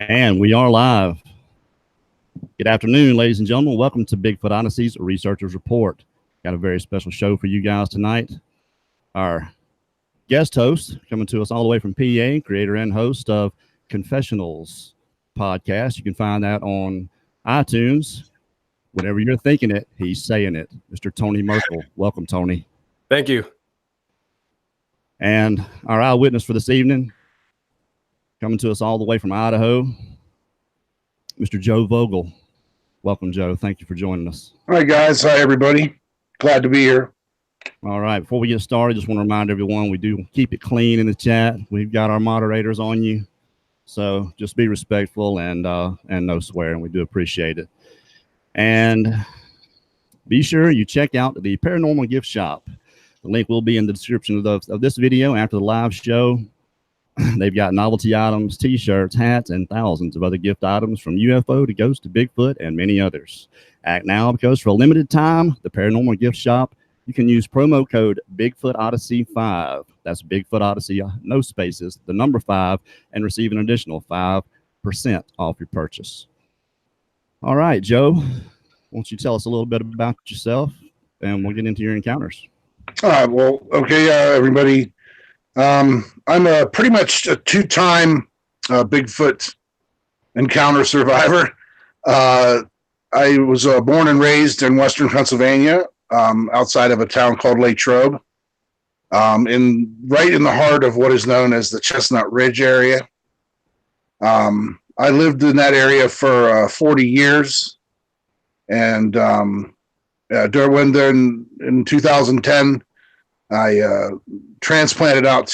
And we are live. Good afternoon, ladies and gentlemen. Welcome to Bigfoot Odyssey's Researchers Report. Got a very special show for you guys tonight. Our guest host coming to us all the way from PA, creator and host of Confessionals podcast. You can find that on iTunes. Whenever you're thinking it, he's saying it. Mr. Tony Merkel. Welcome, Tony. Thank you. And our eyewitness for this evening, coming to us all the way from Idaho, Mr. Joe Vogel. Welcome, Joe. Thank you for joining us. All right, guys. Hi, everybody. Glad to be here. All right. Before we get started, just want to remind everyone we do keep it clean in the chat. We've got our moderators on you, so just be respectful and no swearing. We do appreciate it. And be sure you check out the Paranormal Gift Shop. The link will be in the description of this video after the live show. They've got novelty items, t-shirts, hats, and thousands of other gift items from UFO to ghost to Bigfoot and many others. Act now because for a limited time, the Paranormal Gift Shop, you can use promo code Bigfoot Odyssey 5. That's Bigfoot Odyssey, no spaces, the number 5, and receive an additional 5% off your purchase. All right, Joe, why don't you tell us a little bit about yourself, and we'll get into your encounters. All right. Well, okay, everybody. I'm pretty much a two-time Bigfoot encounter survivor. I was born and raised in Western Pennsylvania, outside of a town called Latrobe, right in the heart of what is known as the Chestnut Ridge area. I lived in that area for 40 years, and in 2010, I transplanted out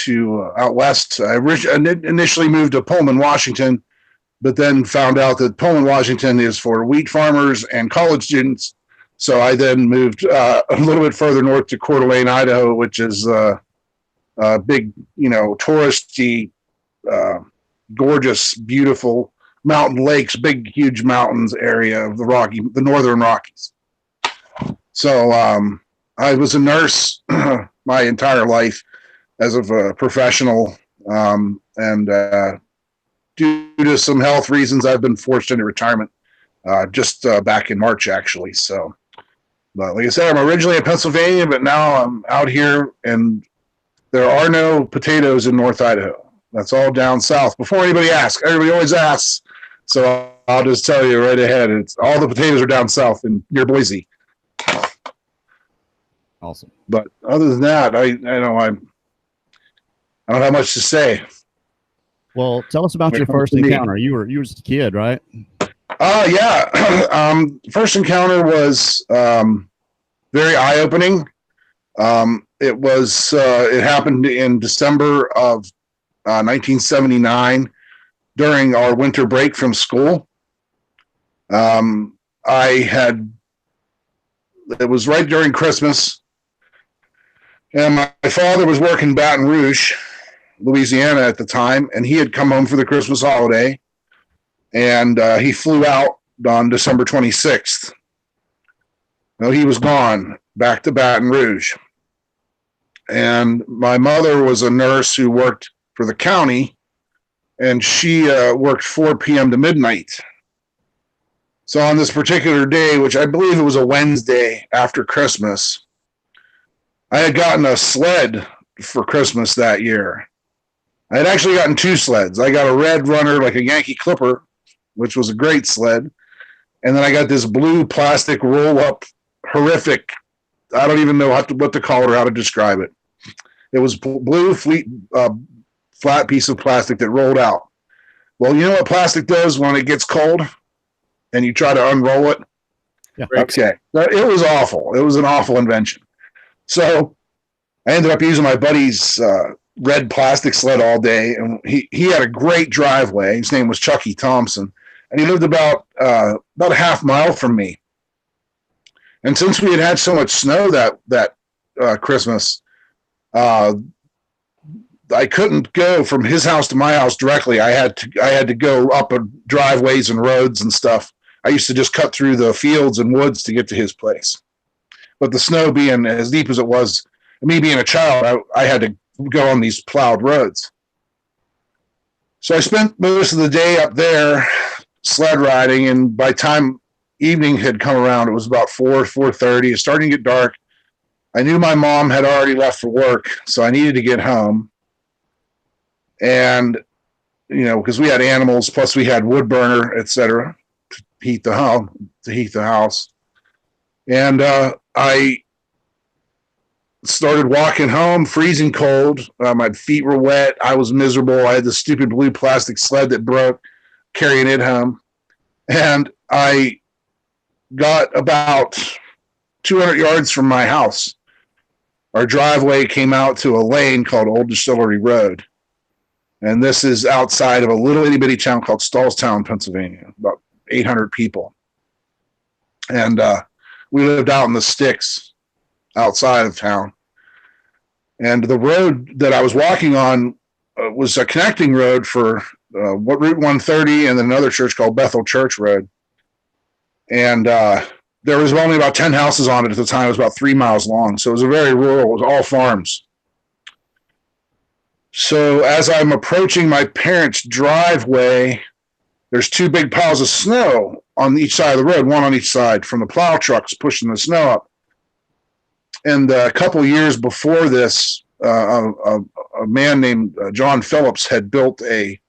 west. I initially moved to Pullman, Washington, but then found out that Pullman, Washington is for wheat farmers and college students. So I then moved a little bit further north to Coeur d'Alene, Idaho, which is a big, touristy, gorgeous, beautiful mountain lakes, big, huge mountains area of the northern Rockies. So I was a nurse my entire life as a professional, and due to some health reasons, I've been forced into retirement just back in March, actually. So, but like I said, I'm originally in Pennsylvania, but now I'm out here, and there are no potatoes in North Idaho. That's all down south. Before anybody asks, everybody always asks, so I'll just tell you right ahead. It's all the potatoes are down south and near Boise. Awesome. But other than that, I don't have much to say. Well, tell us about your first encounter. You were just a kid, right? Yeah. First encounter was very eye-opening. It happened in December of 1979 during our winter break from school. It was right during Christmas. And my father was working in Baton Rouge, Louisiana at the time, and he had come home for the Christmas holiday, and he flew out on December 26th. Well, he was gone back to Baton Rouge. And my mother was a nurse who worked for the county, and she worked 4 p.m. to midnight. So on this particular day, which I believe it was a Wednesday after Christmas, I had gotten a sled for Christmas that year. I had actually gotten 2 sleds. I got a red runner, like a Yankee Clipper, which was a great sled. And then I got this blue plastic roll-up, horrific, I don't even know what to call it or how to describe it. It was blue, flat piece of plastic that rolled out. Well, you know what plastic does when it gets cold and you try to unroll it? Yeah. Okay. It was awful. It was an awful invention. So I ended up using my buddy's red plastic sled all day, and he had a great driveway. His name was Chucky Thompson, and he lived about a half mile from me. And since we had so much snow that Christmas, I couldn't go from his house to my house directly. I had to go up driveways and roads and stuff. I used to just cut through the fields and woods to get to his place. But the snow being as deep as it was, me being a child, I had to go on these plowed roads. So I spent most of the day up there sled riding, and by the time evening had come around, it was about 4:30. It's starting to get dark. I knew my mom had already left for work, so I needed to get home. And, because we had animals, plus we had wood burner, etc., to heat the house. And I started walking home, freezing cold. My feet were wet. I was miserable. I had the stupid blue plastic sled that broke, carrying it home. And I got about 200 yards from my house. Our driveway came out to a lane called Old Distillery Road. And this is outside of a little itty bitty town called Stallstown, Pennsylvania, about 800 people. And we lived out in the sticks outside of town. And the road that I was walking on was a connecting road for Route 130 and then another church called Bethel Church Road. And there was only about 10 houses on it at the time. It was about 3 miles long. So it was a very rural, it was all farms. So as I'm approaching my parents' driveway, there's 2 big piles of snow on each side of the road, one on each side, from the plow trucks pushing the snow up. And a couple years before this, a man named John Phillips had built a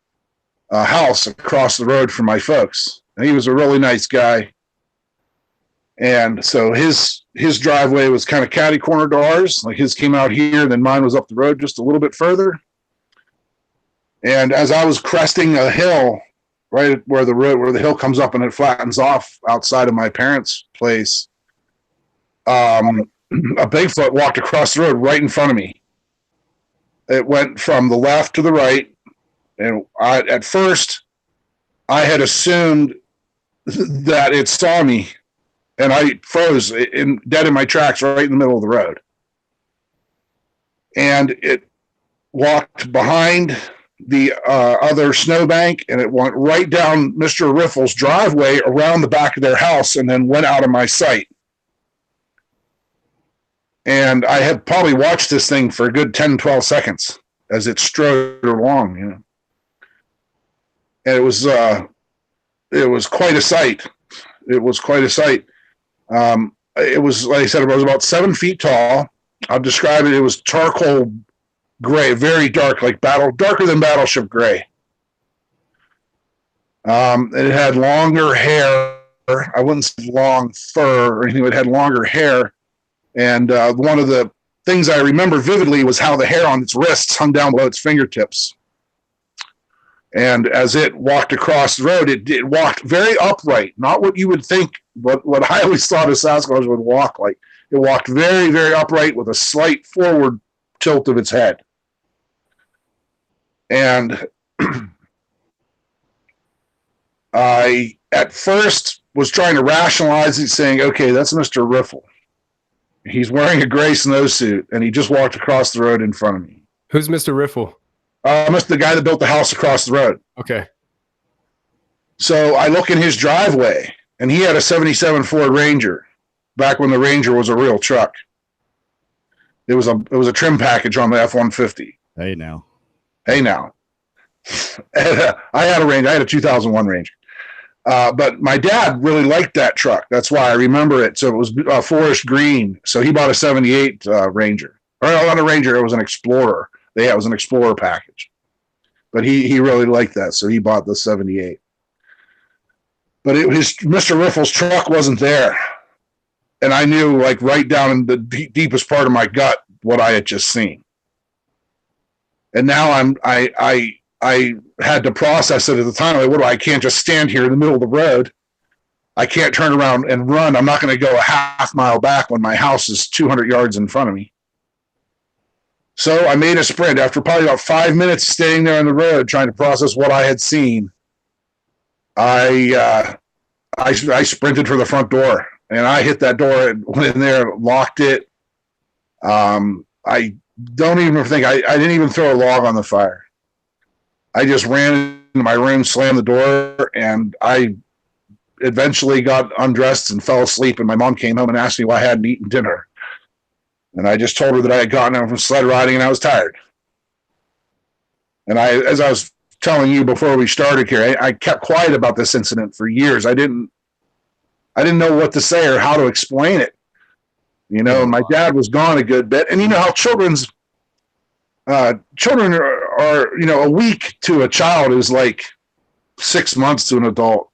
house across the road from my folks. And he was a really nice guy. And so his driveway was kind of catty corner to ours. Like his came out here, and then mine was up the road just a little bit further. And as I was cresting a hill, right where the hill comes up and it flattens off outside of my parents' place, a Bigfoot walked across the road right in front of me. It went from the left to the right, and at first I had assumed that it saw me, and I froze dead in my tracks right in the middle of the road. And it walked behind the other snowbank, and it went right down Mr. Riffle's driveway around the back of their house and then went out of my sight. And I had probably watched this thing for a good 10, 12 seconds as it strode along, And it was quite a sight. It was quite a sight. It was, like I said, it was about 7 feet tall. I'll describe it. It was charcoal gray, very dark, darker than battleship gray. It had longer hair. I wouldn't say long fur or anything, but it had longer hair. And one of the things I remember vividly was how the hair on its wrists hung down below its fingertips. And as it walked across the road, it walked very upright, not what you would think, but what I always thought a Sasquatch would walk like. It walked very, very upright with a slight forward tilt of its head. And I, at first, was trying to rationalize it, saying, okay, that's Mr. Riffle. He's wearing a gray snowsuit, and he just walked across the road in front of me. Who's Mr. Riffle? The guy that built the house across the road. Okay. So I look in his driveway, and he had a 77 Ford Ranger, back when the Ranger was a real truck. It was a trim package on the F-150. Hey, now. I had a Ranger. I had a 2001 Ranger. But my dad really liked that truck. That's why I remember it. So it was forest green. So he bought a 78 Ranger. Or not a Ranger, it was an Explorer. It was an Explorer package. But he really liked that, so he bought the 78. But Mr. Riffle's truck wasn't there. And I knew, like, right down in the deepest part of my gut what I had just seen. And now I had to process it at the time. I can't just stand here in the middle of the road. I can't turn around and run. I'm not going to go a half mile back when my house is 200 yards in front of me. So I made a sprint. After probably about 5 minutes staying there on the road trying to process what I had seen, I sprinted for the front door. And I hit that door and went in there, locked it. I don't even think I didn't even throw a log on the fire. I just ran into my room, slammed the door, and I eventually got undressed and fell asleep. And my mom came home and asked me why I hadn't eaten dinner. And I just told her that I had gotten home from sled riding and I was tired. And as I was telling you before we started here, I kept quiet about this incident for years. I didn't know what to say or how to explain it. You know, my dad was gone a good bit, and you know how children are, you know, a week to a child is like 6 months to an adult.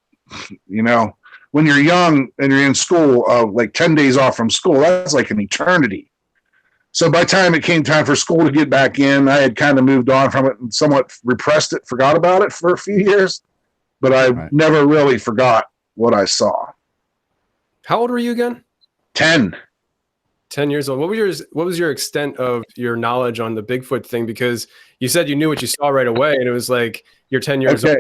You know, when you're young and you're in school, like 10 days off from school, that's like an eternity. So by the time it came time for school to get back in, I had kind of moved on from it and somewhat repressed it, forgot about it for a few years, but I never really forgot what I saw. How old were you again? 10. 10 years old. What was your extent of your knowledge on the Bigfoot thing? Because you said you knew what you saw right away, and it was like you're 10 years old.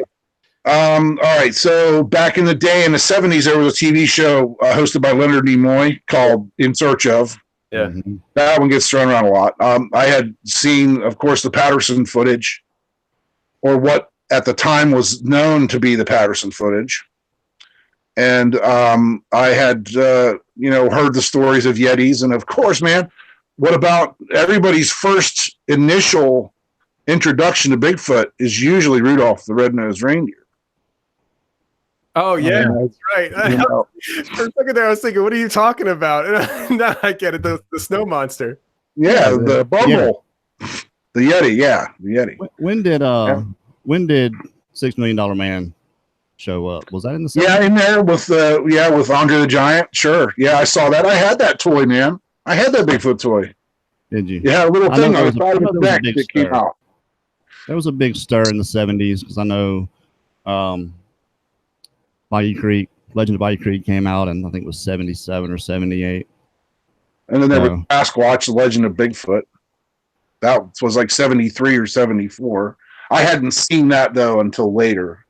All right. So back in the day, in the 70s, there was a TV show hosted by Leonard Nimoy called In Search Of. Yeah. That one gets thrown around a lot. I had seen, of course, the Patterson footage, or what at the time was known to be the Patterson footage. And I had, you know, heard the stories of Yetis. And of course, man, what about everybody's first initial introduction to Bigfoot is usually Rudolph the Red-Nosed Reindeer. Oh, yeah, that's right. You know, For a second there, I was thinking, what are you talking about? Now I get it, the snow monster. Yeah, the Bumble. The Yeti, yeah, the Yeti. When did $6 Million Man show up? Was that in the 70s? Yeah, in there with with Andre the Giant. Sure. Yeah, I saw that. I had that toy, man. I had that Bigfoot toy. Did you? You had a little thing on the side of the neck that came out. There was a big stir in the 70s because I know Bayou Creek, Legend of Bayou Creek came out, and I think it was 77 or 78. And then there was Sasquatch, The Legend of Bigfoot. That was like 73 or 74. I hadn't seen that though until later.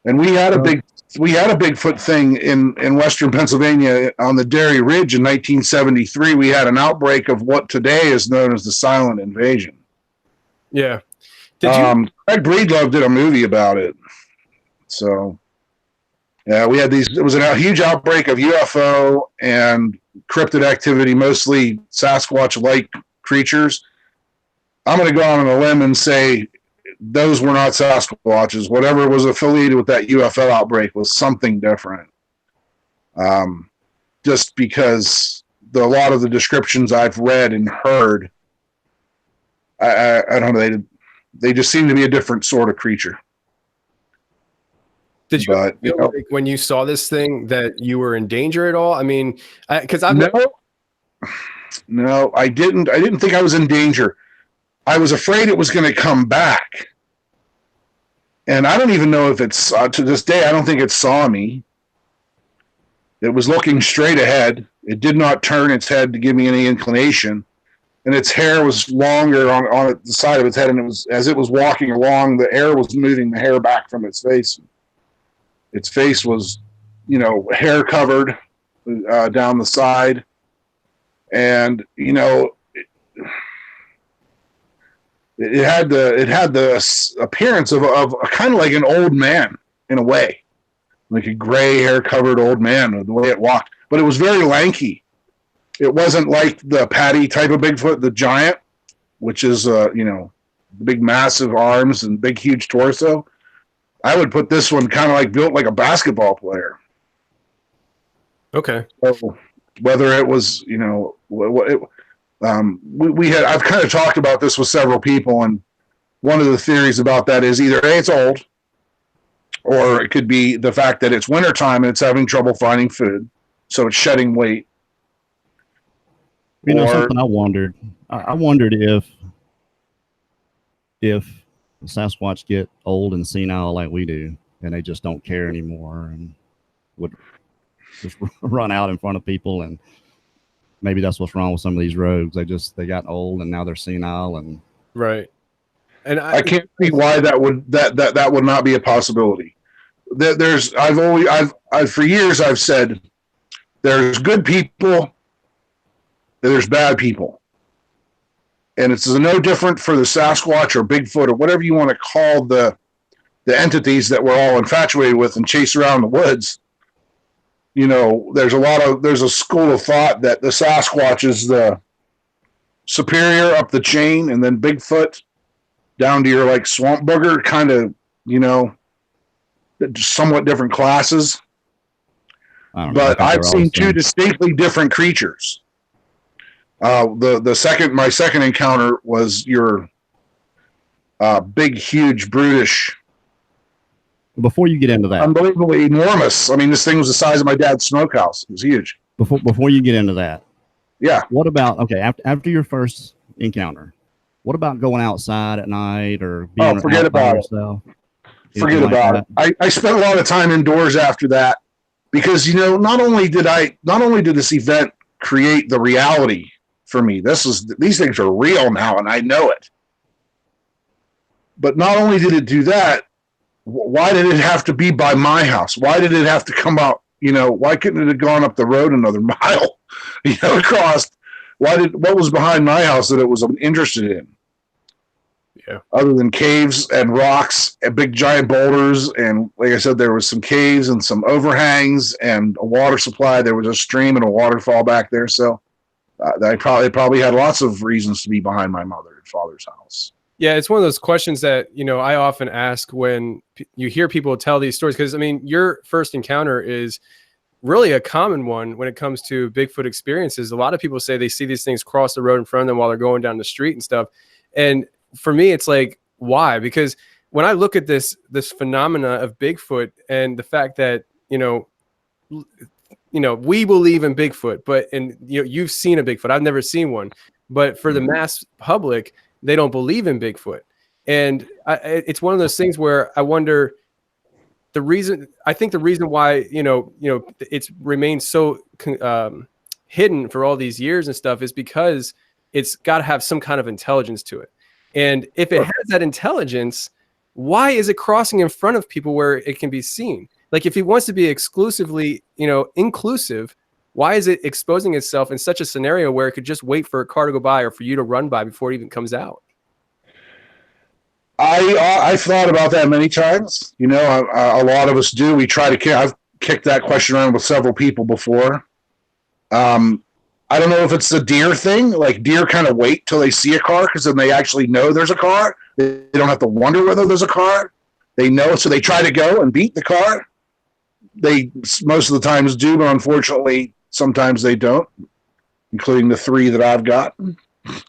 And we had a Bigfoot thing in Western Pennsylvania on the Dairy Ridge in 1973. We had an outbreak of what today is known as the silent invasion. Yeah. Craig Breedlove did a movie about it. So yeah, we had these. It was a huge outbreak of UFO and cryptid activity, mostly Sasquatch-like creatures. I'm going to go on a limb and say those were not Sasquatches. Whatever was affiliated with that UFO outbreak was something different. Just because a lot of the descriptions I've read and heard, I don't know, they just seem to be a different sort of creature. Did you feel like when you saw this thing that you were in danger at all? I mean, because no, I didn't. I didn't think I was in danger. I was afraid it was going to come back. And I don't even know if it's, to this day, I don't think it saw me. It was looking straight ahead. It did not turn its head to give me any inclination. And its hair was longer on the side of its head. And it was, as it was walking along, the air was moving the hair back from its face. Its face was, you know, hair covered down the side. And, you know, it had the appearance of a kind of like an old man in a way, like a gray hair covered old man, the way it walked. But it was very lanky. It wasn't like the Patty type of Bigfoot, the giant, which is you know, big massive arms and big huge torso. I would put this one kind of like built like a basketball player. Okay. So whether it was, you know, I've kind of talked about this with several people, and one of the theories about that is either A, it's old, or it could be the fact that it's wintertime and it's having trouble finding food, so it's shedding weight. You know, something I wondered if Sasquatch get old and senile like we do, and they just don't care anymore and would just run out in front of people, and maybe that's what's wrong with some of these rogues. They got old and now they're senile, and right. And I can't see why that would not be a possibility. I've for years I've said there's good people, there's bad people. And it's no different for the Sasquatch or Bigfoot or whatever you want to call the entities that we're all infatuated with and chase around the woods. You know, there's a school of thought that the Sasquatch is the superior up the chain, and then Bigfoot down to your like swamp booger, kind of, you know, somewhat different classes. But I've seen two distinctly different creatures. My second encounter was your big, huge, brutish. Before you get into that, unbelievably enormous. I mean, this thing was the size of my dad's smokehouse. It was huge. Before you get into that, yeah. What about after your first encounter? What about going outside at night or being forget about yourself? Forget about it. I spent a lot of time indoors after that because, you know, not only did this event create the reality for me. These things are real now, and I know it. But not only did it do that, why did it have to be by my house? Why did it have to come out? You know, why couldn't it have gone up the road another mile? You know, across. What was behind my house that it was interested in? Yeah. Other than caves and rocks and big giant boulders, and like I said, there was some caves and some overhangs and a water supply. There was a stream and a waterfall back there. So I probably had lots of reasons to be behind my mother and father's house. Yeah, it's one of those questions that, you know, I often ask when you hear people tell these stories, because I mean, your first encounter is really a common one when it comes to Bigfoot experiences. A lot of people say they see these things cross the road in front of them while they're going down the street and stuff. And for me, it's like, why? Because when I look at this phenomena of Bigfoot and the fact that, you know, we believe in Bigfoot, you've seen a Bigfoot. I've never seen one, but for the mass public, they don't believe in Bigfoot. And it's one of those things where I wonder the reason why, it's remained so hidden for all these years and stuff is because it's got to have some kind of intelligence to it. And if it has that intelligence, why is it crossing in front of people where it can be seen? Like if it wants to be exclusively, inclusive, why is it exposing itself in such a scenario where it could just wait for a car to go by or for you to run by before it even comes out? I've thought about that many times. You know, a lot of us do. We try to. I've kicked that question around with several people before. I don't know if it's the deer thing. Like deer kind of wait till they see a car because then they actually know there's a car. They don't have to wonder whether there's a car. They know, so they try to go and beat the car. They most of the times do, but unfortunately, sometimes they don't, including the 3 that I've got.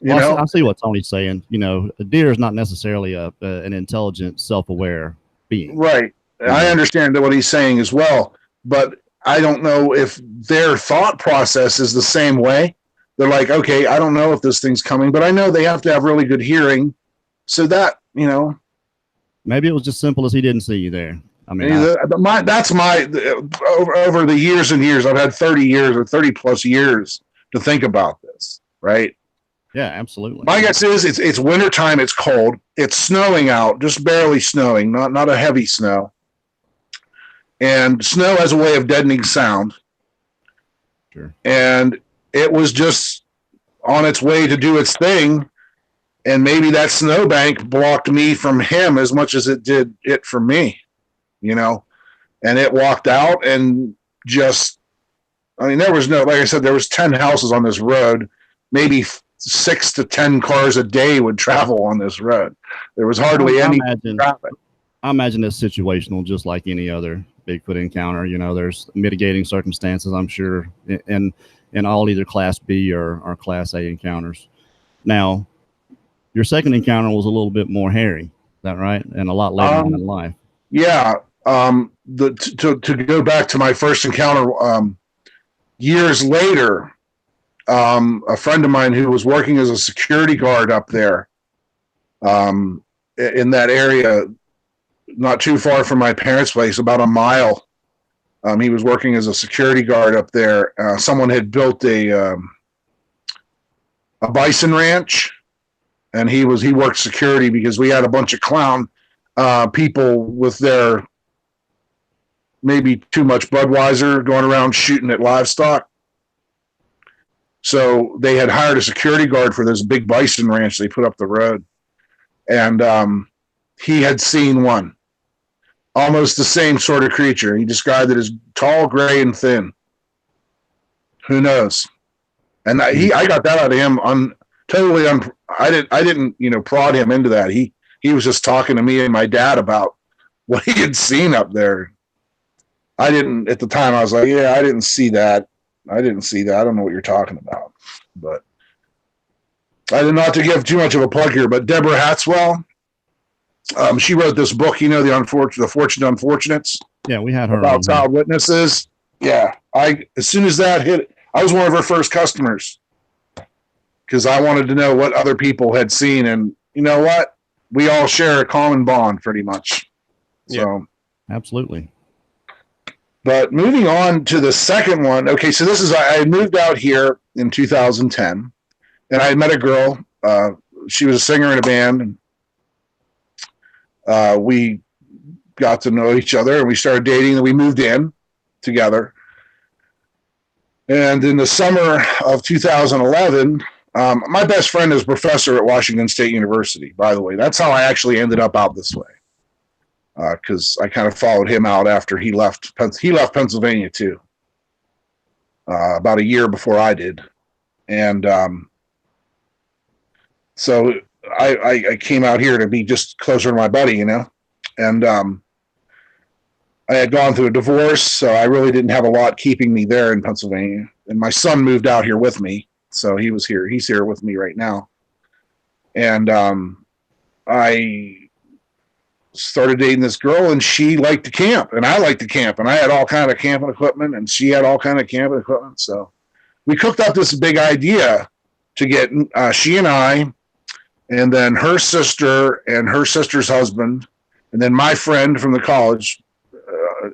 I see what Tony's saying. You know, a deer is not necessarily an intelligent, self-aware being. Right. I understand what he's saying as well, but I don't know if their thought process is the same way. They're like, okay, I don't know if this thing's coming, but I know they have to have really good hearing. So that, maybe it was just simple as he didn't see you there. I mean, that's over the years and years. I've had 30 years or 30 plus years to think about this, right? Yeah, absolutely. My guess is it's wintertime. It's cold. It's snowing out, just barely snowing, not a heavy snow. And snow has a way of deadening sound. Sure. And it was just on its way to do its thing. And maybe that snowbank blocked me from him as much as it did it from me, and it walked out and there was like I said, there was 10 houses on this road, maybe 6 to 10 cars a day would travel on this road. There was hardly any traffic. I imagine it's situational, just like any other Bigfoot encounter. There's mitigating circumstances, I'm sure, in all either Class B or Class A encounters. Now, your second encounter was a little bit more hairy. Is that right? And a lot later on in life. Yeah. To go back to my first encounter, years later, a friend of mine who was working as a security guard up there, in that area, not too far from my parents' place, about a mile. He was working as a security guard up there. Someone had built a bison ranch, and he worked security because we had a bunch of clown people with their maybe too much Budweiser going around shooting at livestock. So they had hired a security guard for this big bison ranch they put up the road. And he had seen one, almost the same sort of creature. He described it as tall, gray, and thin. Who knows? And I got that out of him I didn't prod him into that. He he was just talking to me and my dad about what he had seen up there. I didn't, at the time, I was like, yeah, I didn't see that. I don't know what you're talking about. But I did not to give too much of a plug here, but Deborah Hatswell, she wrote this book, The Fortunate Unfortunates. Yeah, we had her about child witnesses. Yeah, as soon as that hit, I was one of her first customers because I wanted to know what other people had seen, and you know what? We all share a common bond, pretty much. So, absolutely. But moving on to the second one. Okay, so this is I moved out here in 2010, and I met a girl. She was a singer in a band, and we got to know each other, and we started dating, and we moved in together. And in the summer of 2011, my best friend is a professor at Washington State University, by the way. That's how I actually ended up out this way, because I kind of followed him out after he left. He left Pennsylvania, too, about a year before I did. And so I came out here to be just closer to my buddy, and I had gone through a divorce, so I really didn't have a lot keeping me there in Pennsylvania. And my son moved out here with me, so he was here. He's here with me right now. And I started dating this girl, and she liked to camp, and I liked to camp, and I had all kind of camping equipment, and she had all kind of camping equipment. So we cooked up this big idea to get she and I, and then her sister and her sister's husband, and then my friend from the college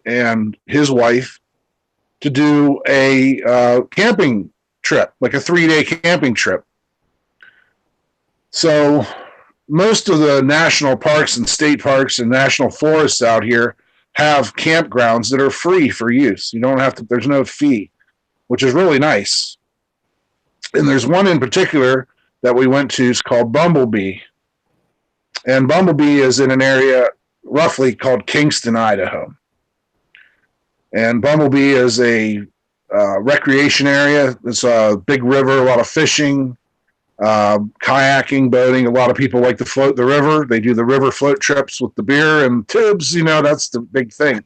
and his wife, to do a camping trip, like a 3-day camping trip. So most of the national parks and state parks and national forests out here have campgrounds that are free for use. You don't have to, there's no fee, which is really nice. And there's one in particular that we went to, is called Bumblebee. And Bumblebee is in an area roughly called Kingston, Idaho. And Bumblebee is a recreation area. It's a big river, a lot of fishing, kayaking, boating. A lot of people like to float the river. They do the river float trips with the beer and tubes. That's the big thing.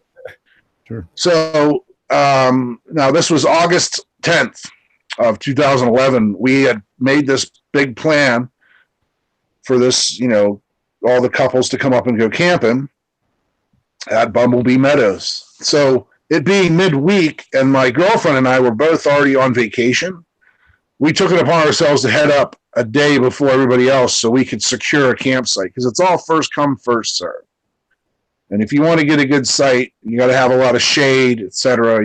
Sure. So now this was August 10th of 2011. We had made this big plan for this, all the couples to come up and go camping at Bumblebee Meadows. So it being midweek, and my girlfriend and I were both already on vacation, we took it upon ourselves to head up a day before everybody else so we could secure a campsite, because it's all first come, first serve. And if you want to get a good site, you got to have a lot of shade, etc.,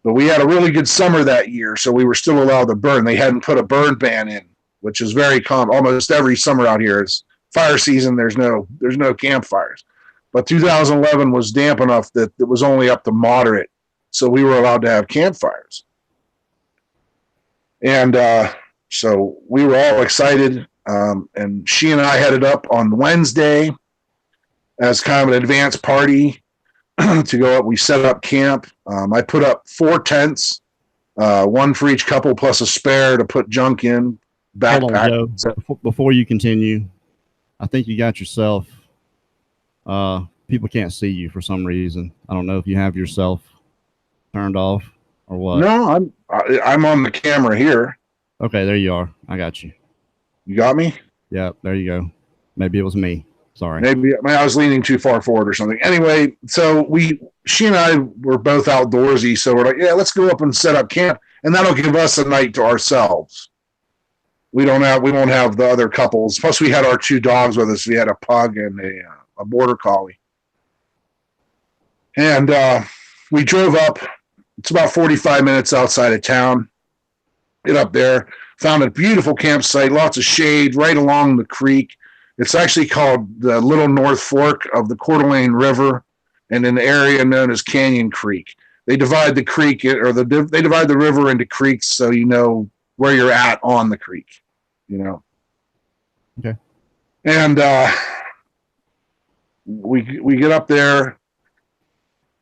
But we had a really good summer that year, so we were still allowed to burn. They hadn't put a burn ban in, which is very common. Almost every summer out here is fire season. There's no campfires. But 2011 was damp enough that it was only up to moderate, so we were allowed to have campfires. And so we were all excited, and she and I headed up on Wednesday as kind of an advance party to go up. We set up camp. I put up 4 tents, one for each couple plus a spare to put junk in. Hold on, Joe. Before you continue, I think you got yourself. People can't see you for some reason. I don't know if you have yourself turned off or what. No, I'm on the camera here. Okay, there you are. I got you. You got me? Yeah, there you go. Maybe it was me. Sorry. Maybe I was leaning too far forward or something. Anyway, so she and I were both outdoorsy, so we're like, yeah, let's go up and set up camp, and that'll give us a night to ourselves. We won't have the other couples. Plus, we had our 2 dogs with us. We had a pug and a border collie, and we drove up. It's about 45 minutes outside of town. Get up there, found a beautiful campsite, lots of shade right along the creek. It's actually called the Little North Fork of the Coeur d'Alene River, and in the area known as Canyon Creek. They divide the creek, they divide the river into creeks, so you know where you're at on the creek. Okay. And we get up there,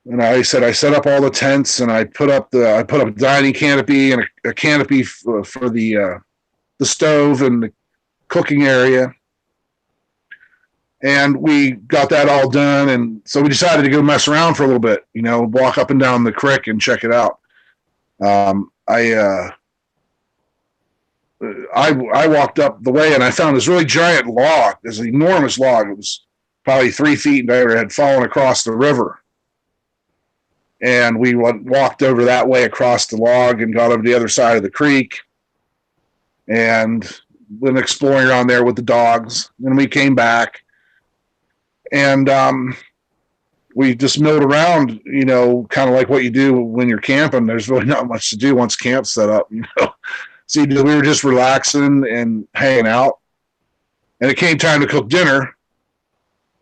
and I set up all the tents, and I put up a dining canopy and a canopy for the stove and the cooking area. And we got that all done. And so we decided to go mess around for a little bit, walk up and down the creek and check it out. I walked up the way and I found this really giant log. This enormous log. It was probably 3 feet in diameter, had fallen across the river. And we walked over that way across the log and got over the other side of the creek and went exploring around there with the dogs. Then we came back and we just milled around, kind of like what you do when you're camping. There's really not much to do once camp's set up, So we were just relaxing and hanging out. And it came time to cook dinner.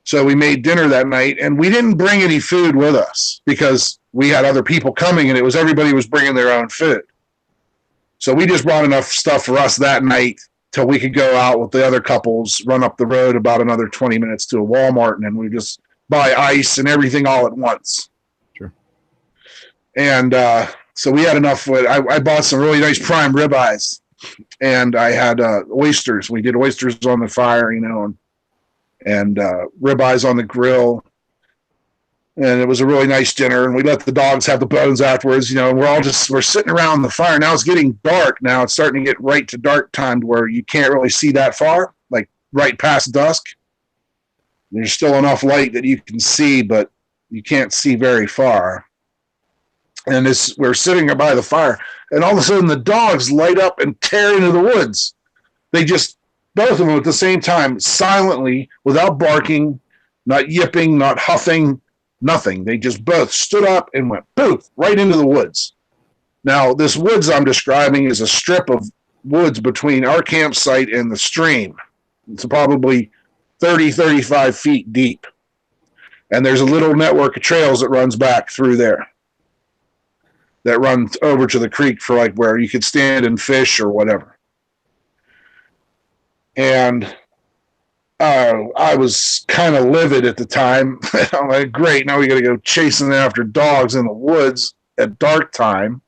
So we made dinner that night, and we didn't bring any food with us because we had other people coming, and everybody was bringing their own food. So we just brought enough stuff for us that night till we could go out with the other couples, run up the road about another 20 minutes to a Walmart, and then we just buy ice and everything all at once. Sure. And so we had enough. I bought some really nice prime ribeyes, and I had oysters. We did oysters on the fire, and ribeyes on the grill. And it was a really nice dinner. And we let the dogs have the bones afterwards, and we're sitting around the fire. Now it's getting dark. Now it's starting to get right to dark time to where you can't really see that far, like right past dusk. There's still enough light that you can see, but you can't see very far. And we're sitting by the fire, and all of a sudden the dogs light up and tear into the woods. They just, both of them at the same time, silently, without barking, not yipping, not huffing, nothing. They just both stood up and went poof right into the woods. Now, this woods I'm describing is a strip of woods between our campsite and the stream. It's probably 30, 35 feet deep. And there's a little network of trails that runs back through there that runs over to the creek for like where you could stand and fish or whatever. And I was kind of livid at the time. I'm like, great, now we got to go chasing after dogs in the woods at dark time.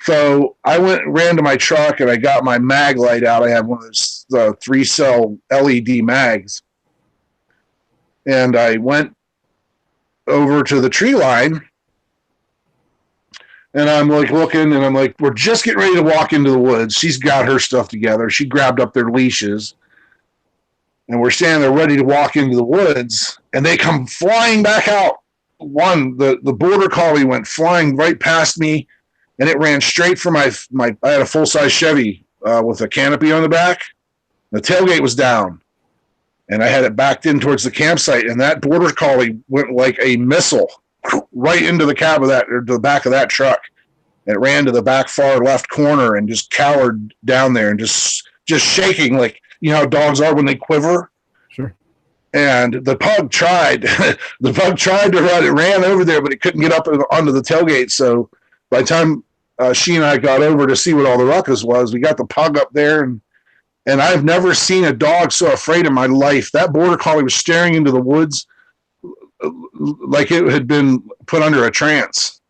So I ran to my truck and I got my mag light out. I have one of those 3-cell LED mags. And I went over to the tree line. And I'm like looking, and I'm like, we're just getting ready to walk into the woods. She's got her stuff together. She grabbed up their leashes. And we're standing there ready to walk into the woods. And they come flying back out. The border collie went flying right past me. And it ran straight for my I had a full-size Chevy with a canopy on the back. The tailgate was down. And I had it backed in towards the campsite. And that border collie went like a missile right into the cab of that, or the back of that truck. And it ran to the back far left corner and just cowered down there and just shaking like, how dogs are when they quiver. Sure. And the pug tried. The pug tried to run. It ran over there, but it couldn't get up onto the tailgate. So by the time she and I got over to see what all the ruckus was, we got the pug up there, and I've never seen a dog so afraid in my life. That border collie was staring into the woods like it had been put under a trance.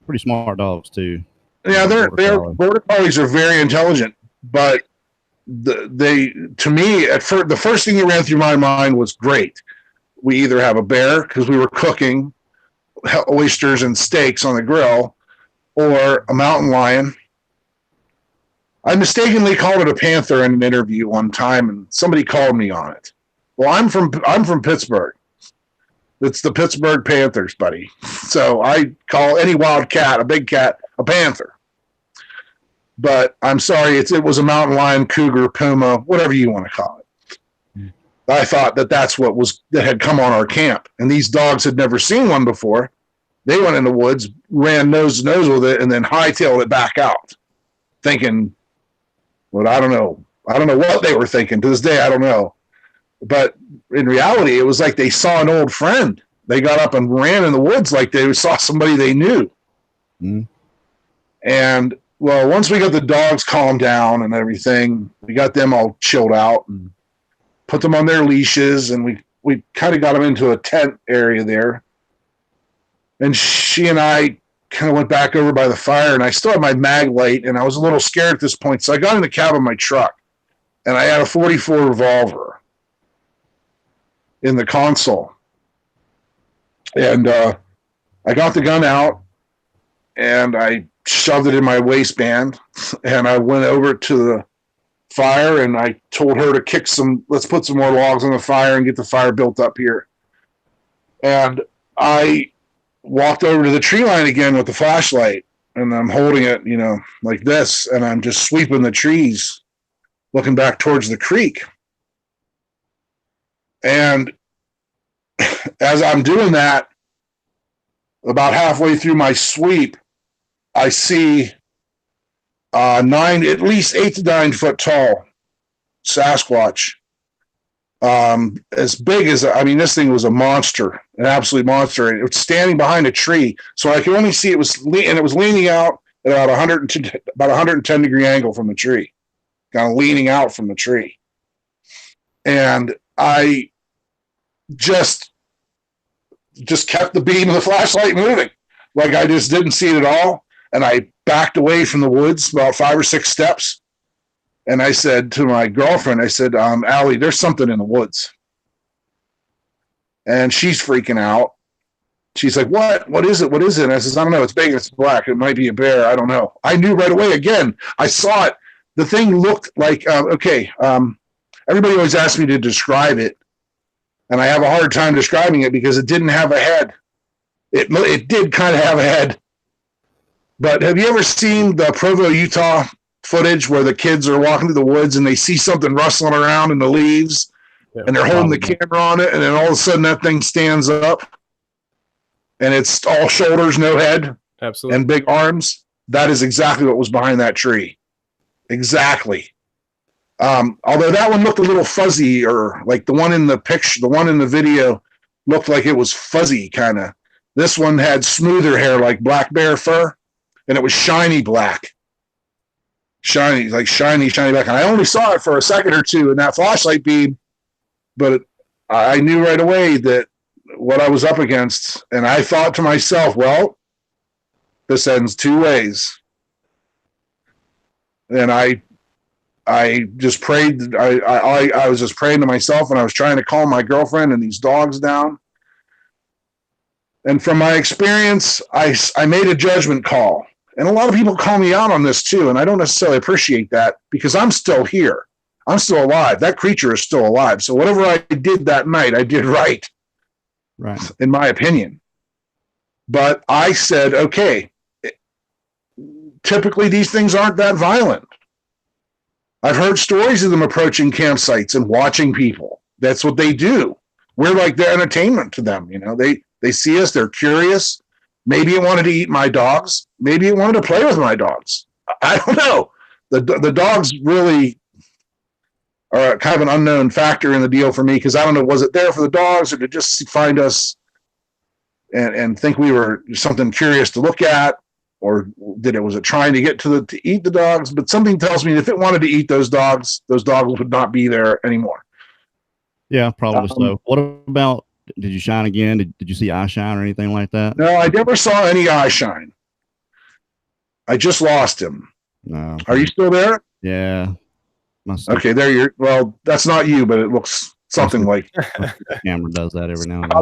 Pretty smart dogs too. Yeah, border collies are very intelligent, but to me, the first thing that ran through my mind was, great. We either have a bear because we were cooking oysters and steaks on the grill, or a mountain lion. I mistakenly called it a panther in an interview one time, and somebody called me on it. Well, I'm from Pittsburgh. It's the Pittsburgh Panthers, buddy. So I call any wild cat, a big cat, a panther. But I'm sorry, it was a mountain lion, cougar, puma, whatever you want to call it. I thought that's what had come on our camp. And these dogs had never seen one before. They went in the woods, ran nose to nose with it, and then hightailed it back out, thinking, well, I don't know. I don't know what they were thinking. To this day, I don't know. But in reality, it was like they saw an old friend. They got up and ran in the woods like they saw somebody they knew. Mm. And, well, once we got the dogs calmed down and everything, we got them all chilled out and put them on their leashes, and we kind of got them into a tent area there. And she and I kind of went back over by the fire, and I still had my mag light, and I was a little scared at this point. So I got in the cab of my truck, and I had a .44 revolver. in the console. And I got the gun out and I shoved it in my waistband, and I went over to the fire and I told her to let's put some more logs on the fire and get the fire built up here. And I walked over to the tree line again with the flashlight, and I'm holding it, like this, and I'm just sweeping the trees, looking back towards the creek. And as I'm doing that, about halfway through my sweep, I see at least 8 to 9 foot tall Sasquatch. As big as, this thing was a monster, an absolute monster. And it was standing behind a tree, so I could only see it was leaning out at about 110 degree angle from the tree, kind of leaning out from the tree. And I just kept the beam of the flashlight moving, like I just didn't see it at all. And I backed away from the woods about 5 or 6 steps. And I said to my girlfriend, Allie, there's something in the woods. And she's freaking out. She's like, what? What is it? What is it? And I says, I don't know. It's big. It's black. It might be a bear. I don't know. I knew right away. Again, I saw it. The thing looked like, everybody always asks me to describe it. And I have a hard time describing it because it didn't have a head. It did kind of have a head. But have you ever seen the Provo, Utah footage where the kids are walking through the woods and they see something rustling around in the leaves, and they're holding the camera on it, and then all of a sudden that thing stands up and it's all shoulders, no head, absolutely, and big arms? That is exactly what was behind that tree. Exactly. Although that one looked a little fuzzy, or like the one in the picture, the one in the video looked like it was fuzzy kind of. This one had smoother hair, like black bear fur, and it was shiny black. Shiny black. And I only saw it for a second or two in that flashlight beam, but I knew right away that what I was up against. And I thought to myself, well, this ends 2 ways. And I just prayed. I was just praying to myself, and I was trying to calm my girlfriend and these dogs down. And from my experience, I made a judgment call. And a lot of people call me out on this too, and I don't necessarily appreciate that because I'm still here. I'm still alive. That creature is still alive. So whatever I did that night, I did right, in my opinion. But I said, okay, typically these things aren't that violent. I've heard stories of them approaching campsites and watching people. That's what they do. We're like their entertainment to them. They see us. They're curious. Maybe it wanted to eat my dogs. Maybe it wanted to play with my dogs. I don't know. The dogs really are kind of an unknown factor in the deal for me, because I don't know, was it there for the dogs or to just find us and think we were something curious to look at, or was it trying to get to eat the dogs? But something tells me if it wanted to eat those dogs would not be there anymore. Yeah, probably so. What about, did you shine again? Did you see eye shine or anything like that? No, I never saw any eye shine. I just lost him. No. Are you still there? Yeah. Okay, there you're. Well, that's not you, but it looks something like. The camera does that every now and then.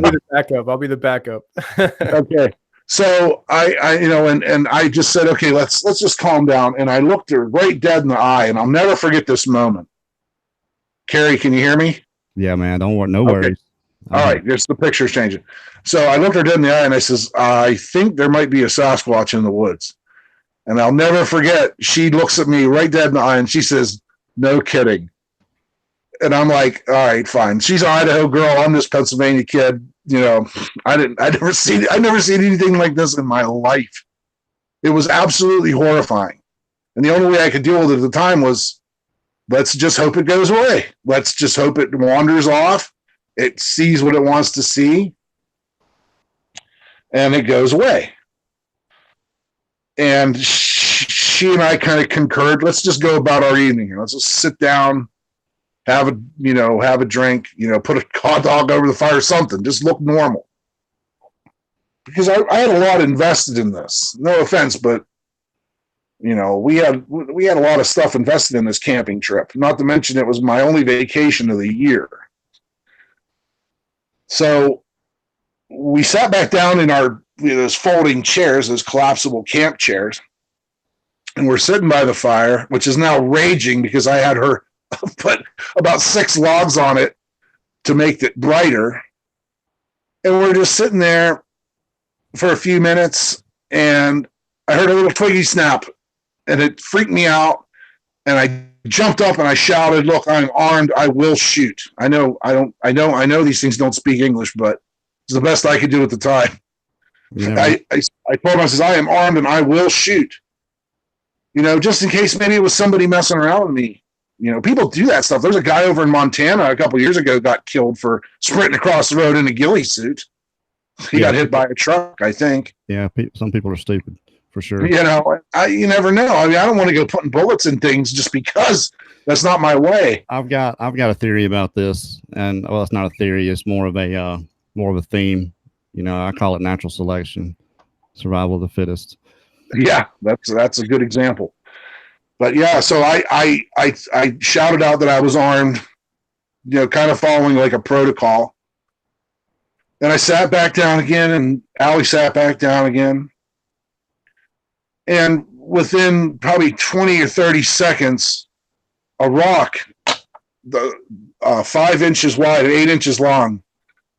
I'll be the backup. Okay. So I and I just said, okay, let's just calm down. And I looked her right dead in the eye, and I'll never forget this moment. Carrie, can you hear me? Yeah, man. Don't worry. No worries. All right. There's the picture's changing. So I looked her dead in the eye, and I says, I think there might be a Sasquatch in the woods. And I'll never forget, she looks at me right dead in the eye, and she says, no kidding. And I'm like, all right, fine. She's an Idaho girl. I'm this Pennsylvania kid. I never seen anything like this in my life. It was absolutely horrifying. And the only way I could deal with it at the time was, let's just hope it goes away. Let's just hope it wanders off. It sees what it wants to see, and it goes away. And she and I kind of concurred, let's just go about our evening here. Let's just sit down, have a drink, put a hot dog over the fire, something, just look normal. Because I had a lot invested in this. No offense, but we had a lot of stuff invested in this camping trip. Not to mention it was my only vacation of the year. So we sat back down in our those folding chairs, those collapsible camp chairs, and we're sitting by the fire, which is now raging because I had her put about 6 logs on it to make it brighter. And we're just sitting there for a few minutes, and I heard a little twiggy snap, and it freaked me out. And I jumped up and I shouted, "Look, I'm armed. I will shoot." I know these things don't speak English, but it's the best I could do at the time. Yeah. I told him, I says, "I am armed and I will shoot." Just in case maybe it was somebody messing around with me. People do that stuff. There's a guy over in Montana a couple of years ago got killed for sprinting across the road in a ghillie suit. He got hit by a truck, I think. Yeah, some people are stupid, for sure. You never know. I don't want to go putting bullets in things just because that's not my way. I've got a theory about this, and it's not a theory. It's more of a theme. I call it natural selection, survival of the fittest. Yeah, that's a good example. But yeah, so I shouted out that I was armed, kind of following like a protocol. And I sat back down again, and Allie sat back down again. And within probably 20 or 30 seconds, a rock, 5 inches wide and 8 inches long,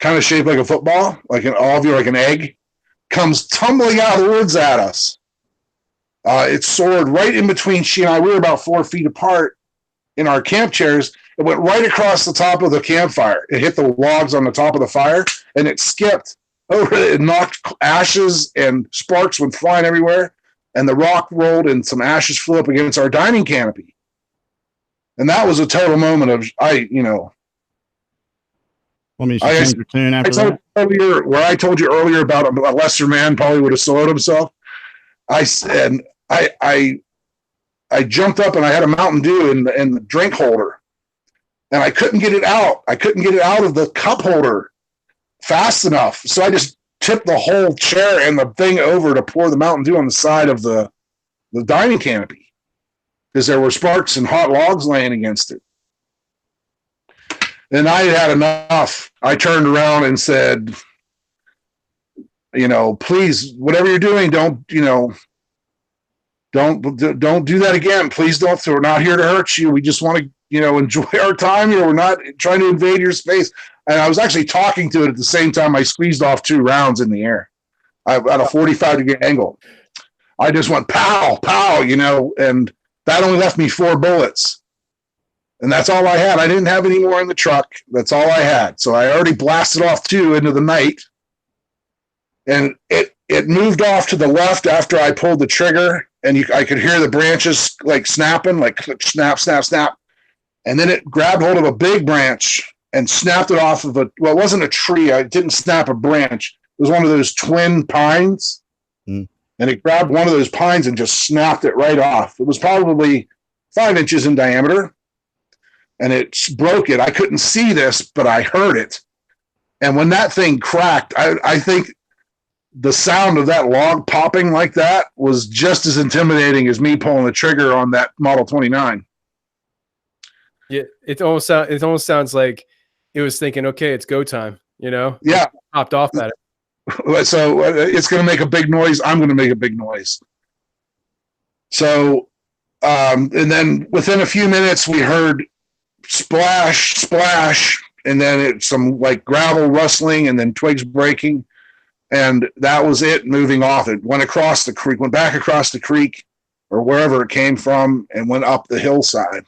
kind of shaped like a football, like an egg, comes tumbling out of the woods at us. It soared right in between she and I. We were about 4 feet apart in our camp chairs. It went right across the top of the campfire. It hit the logs on the top of the fire, and it skipped over it. It knocked ashes and sparks went flying everywhere, and the rock rolled and some ashes flew up against our dining canopy. And that was a total moment of, change your tune after that? Where I told you earlier about a lesser man probably would have soloed himself. I jumped up and I had a Mountain Dew in the drink holder, and I couldn't get it out. I couldn't get it out of the cup holder fast enough. So I just tipped the whole chair and the thing over to pour the Mountain Dew on the side of the dining canopy because there were sparks and hot logs laying against it. And I had enough. I turned around and said, please, whatever you're doing, don't do that again. Please don't. We're not here to hurt you. We just want to, enjoy our time here. We're not trying to invade your space. And I was actually talking to it at the same time. I squeezed off 2 rounds in the air at a 45-degree angle. I just went pow, pow, and that only left me 4 bullets. And that's all I had. I didn't have any more in the truck. That's all I had. So I already blasted off 2 into the night. And it moved off to the left after I pulled the trigger, and I could hear the branches like snapping, like click, snap, snap, snap. And then it grabbed hold of a big branch and snapped it off of it wasn't a tree. I didn't snap a branch. It was one of those twin pines. And it grabbed one of those pines and just snapped it right off. It was probably 5 inches in diameter, and it broke it. I couldn't see this, but I heard it. And when that thing cracked, I think the sound of that log popping like that was just as intimidating as me pulling the trigger on that Model 29. Yeah, it almost sounds like it was thinking, okay, it's go time, Yeah. It popped off at it. So it's going to make a big noise. I'm going to make a big noise. So, and then within a few minutes, we heard splash, splash, and then some like gravel rustling and then twigs breaking. And that was it moving off. It went across the creek, went back across the creek or wherever it came from and went up the hillside.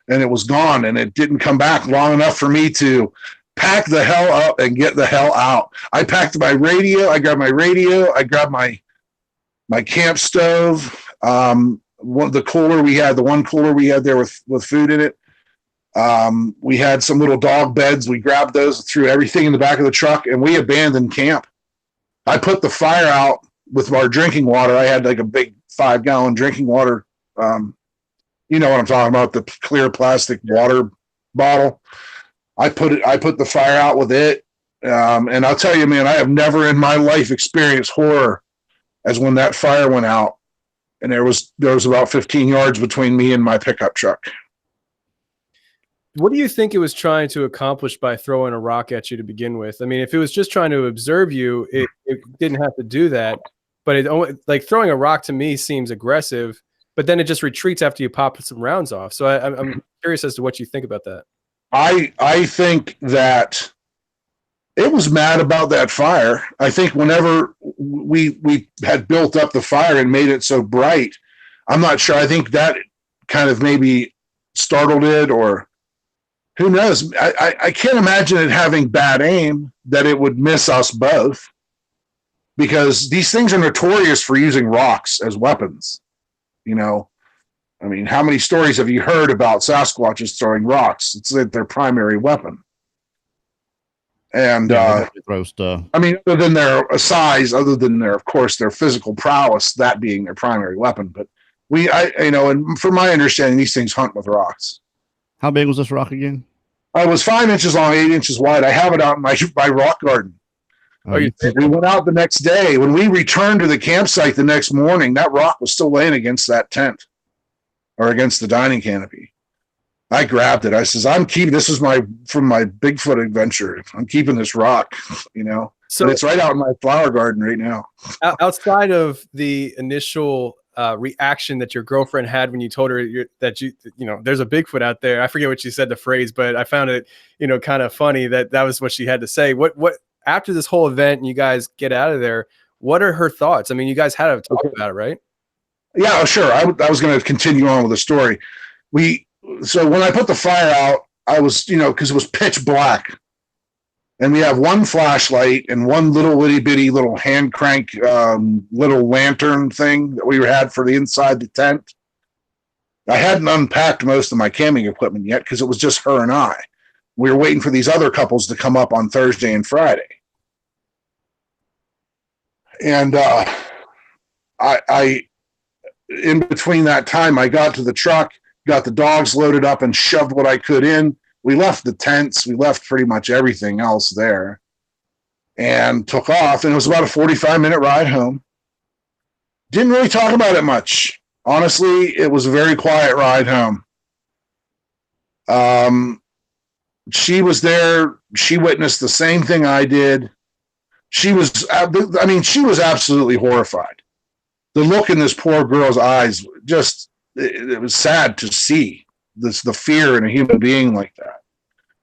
And it was gone, and it didn't come back long enough for me to pack the hell up and get the hell out. I packed my radio. I grabbed my radio. I grabbed my camp stove. The cooler we had, the one cooler we had there with food in it. We had some little dog beds. We grabbed those, threw everything in the back of the truck, and we abandoned camp. I put the fire out with our drinking water. I had like a big 5-gallon drinking water. You know what I'm talking about, the clear plastic water bottle. I put the fire out with it. And I'll tell you, man, I have never in my life experienced horror as when that fire went out. And there was about 15 yards between me and my pickup truck. What do you think it was trying to accomplish by throwing a rock at you to begin with? I mean, if it was just trying to observe you, it didn't have to do that. But it only, like, throwing a rock to me seems aggressive, but then it just retreats after you pop some rounds off. So I'm curious as to what you think about that. I think that it was mad about that fire. I think whenever we had built up the fire and made it so bright, I'm not sure. I think that kind of maybe startled it, or who knows? I can't imagine it having bad aim that it would miss us both, because these things are notorious for using rocks as weapons. You know, I mean, how many stories have you heard about Sasquatches throwing rocks? It's their primary weapon. And throw stuff. I mean, other than their size, other than their, of course, their physical prowess, that being their primary weapon. But and from my understanding, these things hunt with rocks. How big was this rock again? It was 5 inches long, 8 inches wide. I have it out in my rock garden. We went out the next day. When we returned to the campsite the next morning, that rock was still laying against that tent, or against the dining canopy. I grabbed it. I says, this is from my Bigfoot adventure. I'm keeping this rock, you know. So it's right out in my flower garden right now. Outside of the initial reaction that your girlfriend had when you told her that there's a Bigfoot out there. I forget what she said, the phrase, but I found it, kind of funny that was what she had to say. What after this whole event and you guys get out of there, what are her thoughts? I mean, you guys had to talk about it, right? Yeah, sure. I was going to continue on with the story. So when I put the fire out, I was, because it was pitch black, and we have one flashlight and one little itty bitty little hand crank little lantern thing that we had for the inside the tent. I hadn't unpacked most of my camping equipment yet because it was just her and I. We were waiting for these other couples to come up on Thursday and Friday. And I in between that time, I got to the truck, got the dogs loaded up, and shoved what I could in. We left the tents. We left pretty much everything else there and took off. And it was about a 45-minute ride home. Didn't really talk about it much. Honestly, it was a very quiet ride home. She was there. She witnessed the same thing I did. She was absolutely horrified. The look in this poor girl's eyes, it was sad to see the fear in a human being like that.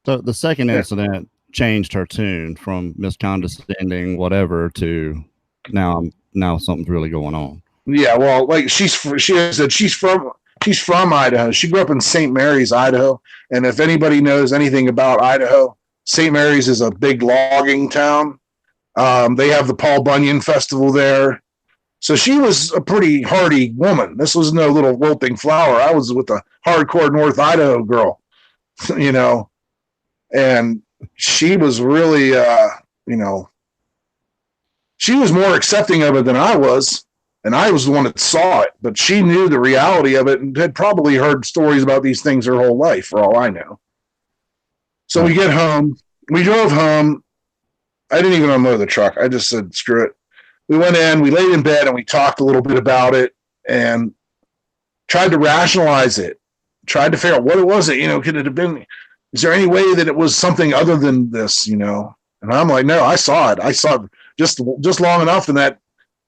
So the second incident changed her tune from miscondescending whatever to now something's really going on. Yeah, well, like she said she's from Idaho. She grew up in St. Mary's, Idaho. And if anybody knows anything about Idaho, St. Mary's is a big logging town. They have the Paul Bunyan Festival there. So she was a pretty hardy woman. This was no little wilting flower. I was with a hardcore North Idaho girl, and she was really, she was more accepting of it than I was. And I was the one that saw it, but she knew the reality of it and had probably heard stories about these things her whole life, for all I know. So we get home. We drove home. I didn't even unload the truck. I just said, screw it. We went in, we laid in bed, and we talked a little bit about it and tried to rationalize it, tried to figure out what it was. Could it have been, is there any way that it was something other than this, And I'm like, no, I saw it. I saw it just long enough in that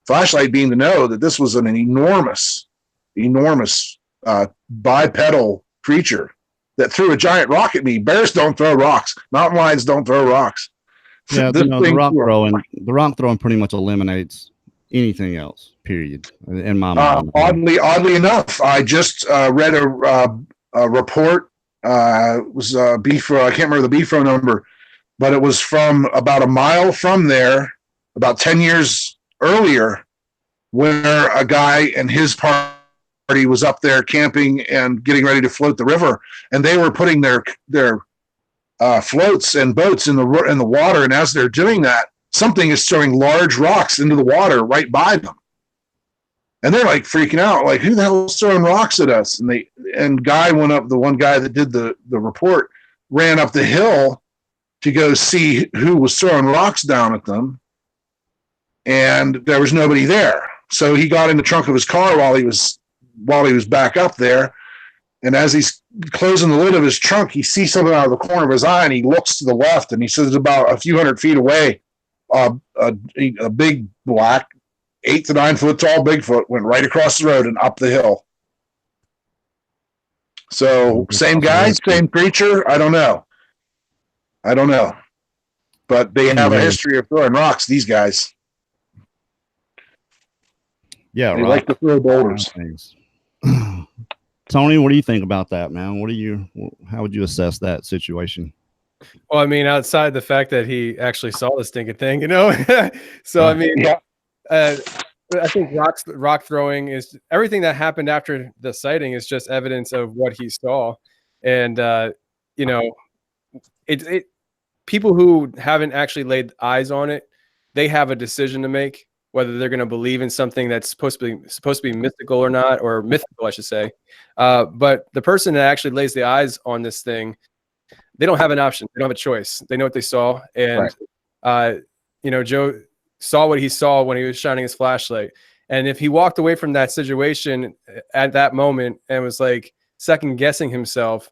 flashlight beam to know that this was an enormous bipedal creature that threw a giant rock at me. Bears don't throw rocks. Mountain lions don't throw rocks. Yeah, the rock throwing pretty much eliminates anything else. Period. In my mind. Oddly enough, I just read a report. It was BFRO. I can't remember the BFRO number, but it was from about a mile from there, about 10 years earlier, where a guy and his party was up there camping and getting ready to float the river, and they were putting their floats and boats in the water, and as they're doing that, something is throwing large rocks into the water right by them, and they're like freaking out, like, who the hell is throwing rocks at us? And guy went up, the one guy that did the report ran up the hill to go see who was throwing rocks down at them, and there was nobody there. So he got in the trunk of his car while he was back up there, And as he's closing the lid of his trunk, he sees something out of the corner of his eye, and he looks to the left, and he says, about a few hundred feet away, a big black 8 to 9 foot tall Bigfoot went right across the road and up the hill. So same guy, same creature. I don't know. But they have a history of throwing rocks, these guys. Yeah, they like to throw boulders. Tony, what do you think about that, man? How would you assess that situation? Well, I mean, outside the fact that he actually saw the stinking thing, you know? So, I mean, I think rock throwing is everything that happened after the sighting is just evidence of what he saw. And, you know, people who haven't actually laid eyes on it, they have a decision to make, whether they're going to believe in something that's supposed to be mystical or not, or mythical, I should say. But the person that actually lays the eyes on this thing, they don't have an option. They don't have a choice. They know what they saw. And, you know, Joe saw what he saw when he was shining his flashlight. And if he walked away from that situation at that moment and was like second guessing himself,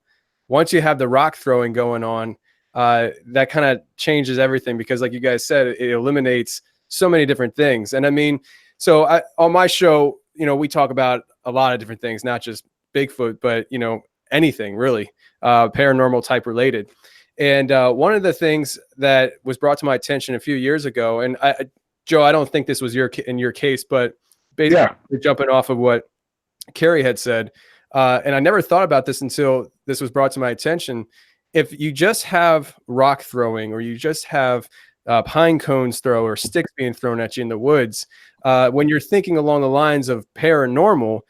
once you have the rock throwing going on, that kind of changes everything, because like you guys said, it eliminates so many different things. And I mean, so on my show, you know, we talk about a lot of different things, not just Bigfoot, but, you know, anything really paranormal type related. And one of the things that was brought to my attention a few years ago, and Joe, I don't think this was in your case, but basically jumping off of what Carrie had said, and I never thought about this until this was brought to my attention. If you just have rock throwing, or you just have pine cones throw, or sticks being thrown at you in the woods, when you're thinking along the lines of paranormal,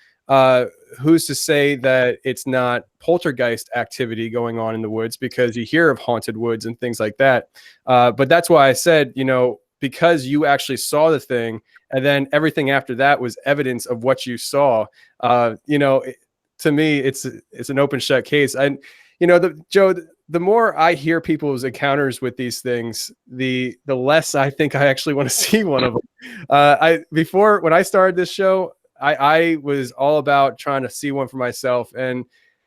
who's to say that it's not poltergeist activity going on in the woods, because you hear of haunted woods and things like that. But that's why I said, you know, because you actually saw the thing, and then everything after that was evidence of what you saw. You know, to me, it's an open shut case. And, you know, Joe, the more I hear people's encounters with these things, the less I think I actually want to see one of them. Before, when I started this show, I was all about trying to see one for myself. And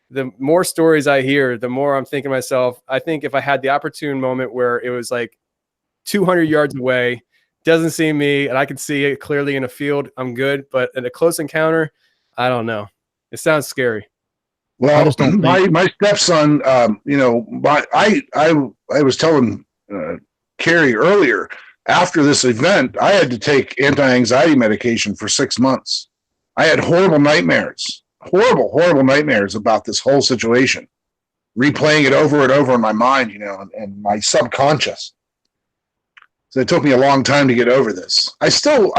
the more stories I hear, the more I'm thinking to myself, I think if I had the opportune moment where it was like 200 yards away, doesn't see me, and I can see it clearly in a field, I'm good. But in a close encounter, I don't know. It sounds scary. Well, my stepson, you know, I was telling Carrie earlier, after this event, I had to take anti-anxiety medication for 6 months. I had horrible nightmares about this whole situation, replaying it over and over in my mind, you know, and my subconscious. So it took me a long time to get over this. I still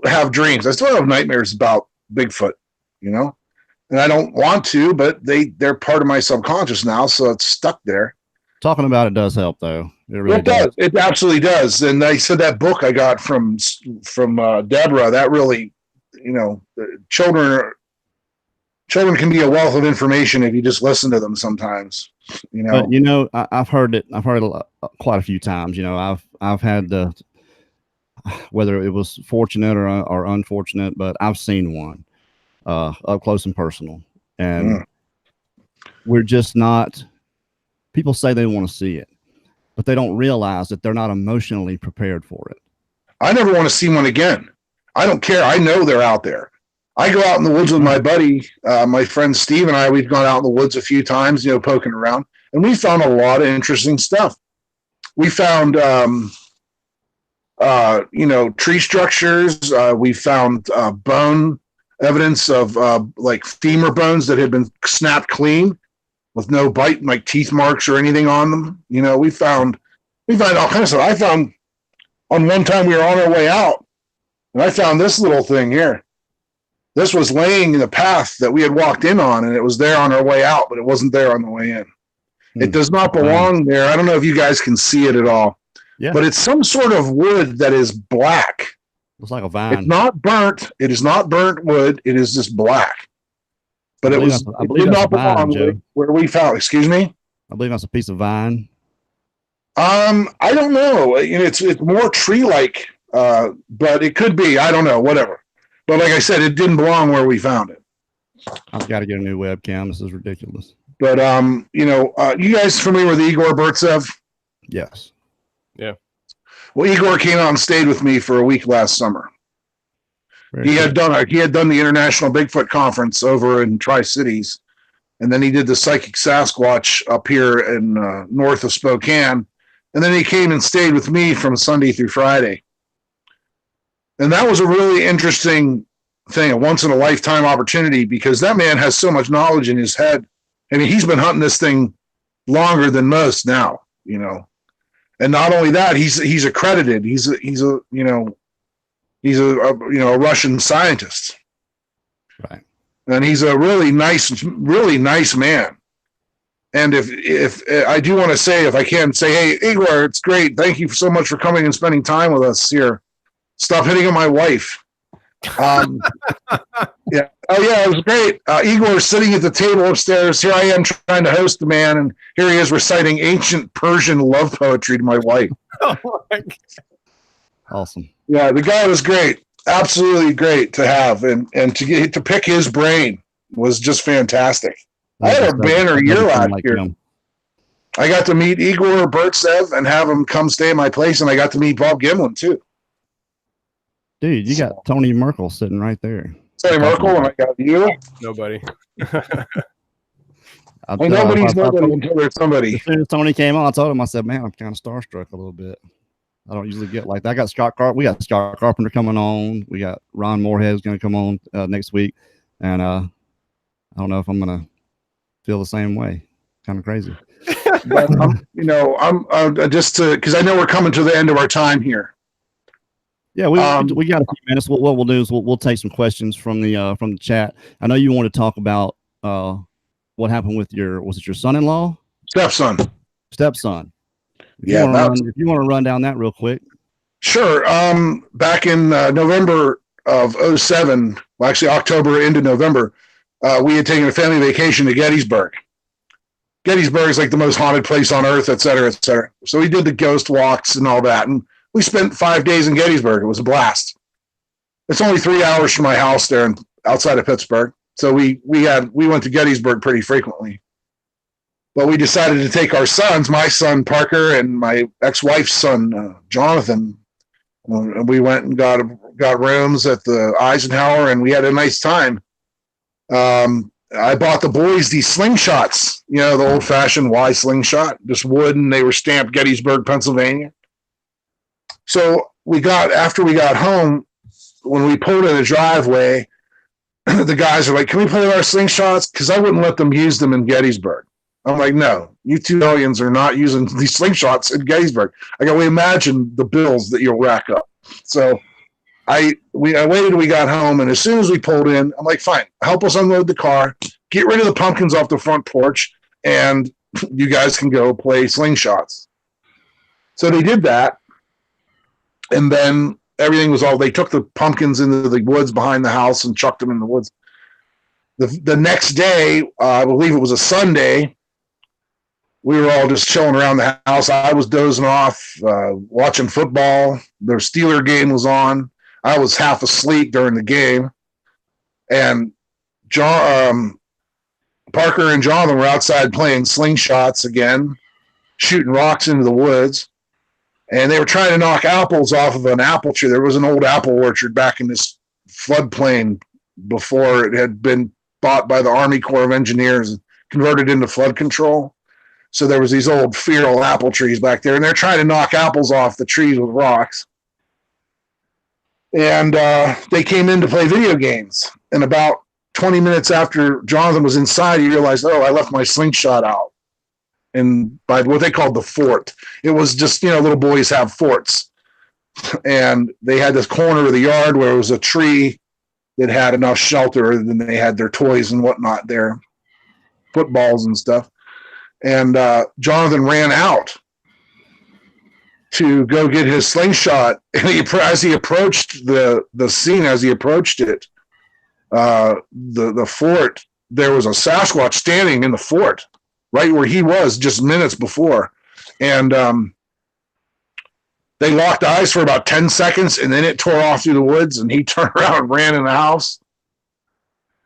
have dreams. I still have nightmares about Bigfoot, you know, and I don't want to, but they're part of my subconscious now, so it's stuck there. Talking about it does help, though. It really does. It absolutely does. And I said that book I got from Deborah, that really, you know, children can be a wealth of information if you just listen to them sometimes. You know, but, you know, I've heard it quite a few times. You know, I've had whether it was fortunate or unfortunate, but I've seen one up close and personal, and we're just not. People say they want to see it, but they don't realize that they're not emotionally prepared for it. I never want to see one again. I don't care. I know they're out there. I go out in the woods with my buddy, my friend Steve and I. We've gone out in the woods a few times, you know, poking around, and we found a lot of interesting stuff. We found, you know, tree structures. We found bone evidence of like femur bones that had been snapped clean with no bite, like teeth marks or anything on them. You know, we found all kinds of stuff. I found on one time we were on our way out, and I found this little thing here. This was laying in the path that we had walked in on, and it was there on our way out, but it wasn't there on the way in. It does not belong there. I don't know if you guys can see it at all, but it's some sort of wood that is black. It's like a vine. It's not burnt. It is not burnt wood. It is just black. But it did not belong where we found. Excuse me? I believe that's a piece of vine. I don't know. It's more tree-like, but it could be. I don't know. Whatever. But like I said, it didn't belong where we found it. I've got to get a new webcam. This is ridiculous. But you guys familiar with Igor Burtsev? Yes. Yeah. Well, Igor came out and stayed with me for a week last summer. He had done the International Bigfoot Conference over in Tri-Cities, and then he did the Psychic Sasquatch up here in north of Spokane, and then he came and stayed with me from Sunday through Friday. And that was a really interesting thing, a once-in-a-lifetime opportunity, because that man has so much knowledge in his head. I mean, he's been hunting this thing longer than most now, And not only that, he's accredited. He's a Russian scientist. Right. And he's a really nice man. And if I do want to say, if I can say, hey, Igor, it's great. Thank you so much for coming and spending time with us here. Stop hitting on my wife. Yeah. Oh yeah, it was great. Igor is sitting at the table upstairs. Here I am trying to host the man, and here he is reciting ancient Persian love poetry to my wife. Oh my God. Awesome. Yeah, the guy was great. Absolutely great to have, and to pick his brain was just fantastic. I had a banner year last year. I got to meet Igor Burtsev and have him come stay at my place, and I got to meet Bob Gimlin too. Dude, you got Tony Merkel sitting right there. Tony Merkel, and I got you. Nobody. Nobody's nobody until there's somebody. As soon as Tony came on, I told him, I said, man, I'm kind of starstruck a little bit. I don't usually get like that. We got Scott Carpenter coming on. We got Ron Moorhead's going to come on next week. And I don't know if I'm going to feel the same way. Kind of crazy. But, I'm just because I know we're coming to the end of our time here. Yeah, we got a few minutes. What we'll do is we'll take some questions from the chat. I know you want to talk about what happened with was it your son-in-law? Stepson. If you want to run down that real quick. Sure. Back in November of 2007, well, actually October into November, we had taken a family vacation to Gettysburg. Gettysburg is like the most haunted place on earth, et cetera, et cetera. So we did the ghost walks and all that, and we spent 5 days in Gettysburg. It was a blast. It's only 3 hours from my house there outside of Pittsburgh. So we went to Gettysburg pretty frequently. But we decided to take our sons, my son Parker and my ex-wife's son Jonathan. And we went and got rooms at the Eisenhower, and we had a nice time. I bought the boys these slingshots, the old-fashioned Y slingshot, just wood, and they were stamped Gettysburg, Pennsylvania. So after we got home, when we pulled in the driveway, the guys are like, can we play with our slingshots? Because I wouldn't let them use them in Gettysburg. I'm like, no, you two aliens are not using these slingshots in Gettysburg. I go, we imagine the bills that you'll rack up. So I waited till we got home, and as soon as we pulled in, I'm like, fine, help us unload the car, get rid of the pumpkins off the front porch, and you guys can go play slingshots. So they did that. And then everything was they took the pumpkins into the woods behind the house and chucked them in the woods. The next day, I believe it was a Sunday, we were all just chilling around the house. I was dozing off, watching football. The Steeler game was on. I was half asleep during the game. And Parker and Jonathan were outside playing slingshots again, shooting rocks into the woods. And they were trying to knock apples off of an apple tree. There was an old apple orchard back in this floodplain before it had been bought by the Army Corps of Engineers and converted into flood control. So there was these old feral apple trees back there, and they're trying to knock apples off the trees with rocks. And they came in to play video games. And about 20 minutes after Jonathan was inside, he realized, I left my slingshot out. And by what they called the fort. It was just, little boys have forts. And they had this corner of the yard where it was a tree that had enough shelter, and then they had their toys and whatnot there, footballs and stuff. And Jonathan ran out to go get his slingshot. And as he approached the scene, as he approached it, the fort, there was a Sasquatch standing in the fort, right where he was just minutes before. And they locked eyes for about 10 seconds, and then it tore off through the woods, and he turned around and ran in the house.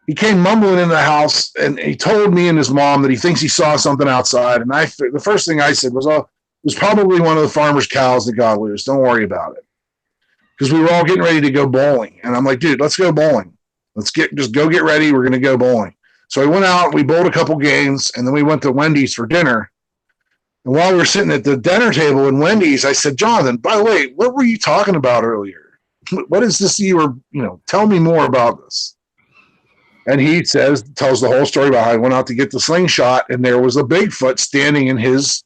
he came mumbling in the house, and he told me and his mom that he thinks he saw something outside. And the first thing I said was, "Oh, it was probably one of the farmer's cows that got loose. Don't worry about it." Because we were all getting ready to go bowling. And I'm like, dude, let's go bowling. Just go get ready. We're going to go bowling. So I went out, we bowled a couple games, and then we went to Wendy's for dinner. And while we were sitting at the dinner table in Wendy's, I said, Jonathan, by the way, what were you talking about earlier? What is this you were, tell me more about this. And he tells the whole story about how I went out to get the slingshot, and there was a Bigfoot standing in his,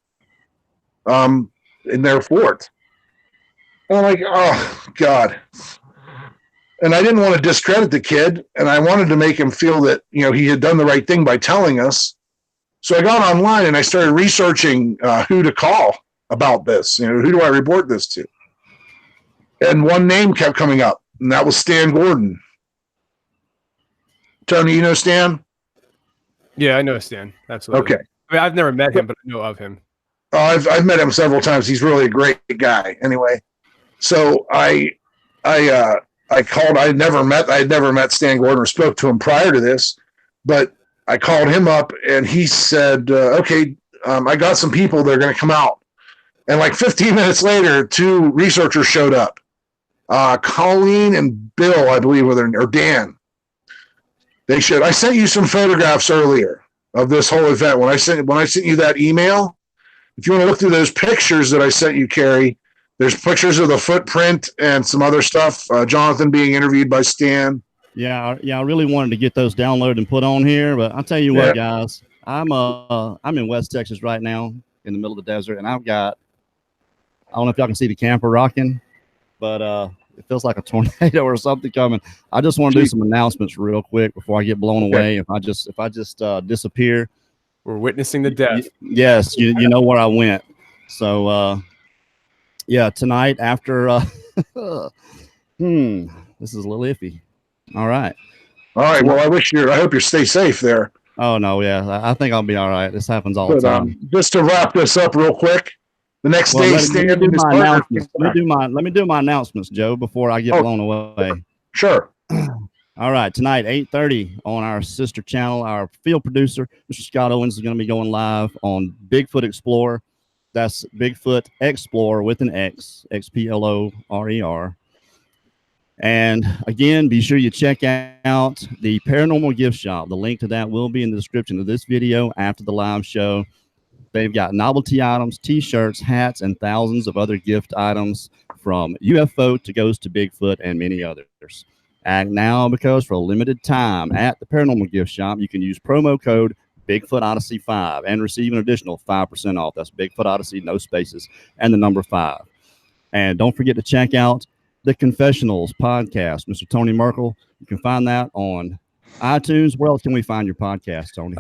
in their fort. And I'm like, oh, God. And I didn't want to discredit the kid, and I wanted to make him feel that, he had done the right thing by telling us. So I got online and I started researching who to call about this. Who do I report this to? And one name kept coming up, and that was Stan Gordon. Tony, you know Stan? Yeah, I know Stan. Absolutely. Okay. I mean, I've never met him, but I know of him. I've met him several times. He's really a great guy. Anyway, so I called. I had never met Stan Gordon or spoke to him prior to this, but I called him up and he said, "Okay, I got some people. They're going to come out." And like 15 minutes later, 2 researchers showed up. Colleen and Bill, I believe, or Dan. They showed. I sent you some photographs earlier of this whole event when I sent you that email. If you want to look through those pictures that I sent you, Carrie, there's pictures of the footprint and some other stuff. Jonathan being interviewed by Stan. Yeah, I really wanted to get those downloaded and put on here, but I'll tell you what, guys, I'm in West Texas right now in the middle of the desert, and I don't know if y'all can see the camper rocking, but it feels like a tornado or something coming. I just want to do some announcements real quick before I get blown away. If I just disappear, we're witnessing the death. Yes, you know where I went. So tonight after this is a little iffy. All right. Well, I hope you stay safe there. Oh no, yeah. I think I'll be all right. This happens all the time. Just to wrap this up real quick. The next day, let me do my announcements, Joe, before I get blown away. Sure. All right, tonight, 8:30 on our sister channel, our field producer, Mr. Scott Owens, is going to be going live on Bigfoot Explorer. That's Bigfoot Explorer with an X, Xplorer. And again, be sure you check out the Paranormal Gift Shop. The link to that will be in the description of this video after the live show. They've got novelty items, T-shirts, hats, and thousands of other gift items from UFO to Ghost to Bigfoot and many others. Act now because for a limited time at the Paranormal Gift Shop, you can use promo code Bigfoot Odyssey 5 and receive an additional 5% off. That's Bigfoot Odyssey, no spaces, and the number 5. And don't forget to check out the Confessionals podcast, Mr. Tony Merkel. You can find that on iTunes. Where else can we find your podcast, Tony?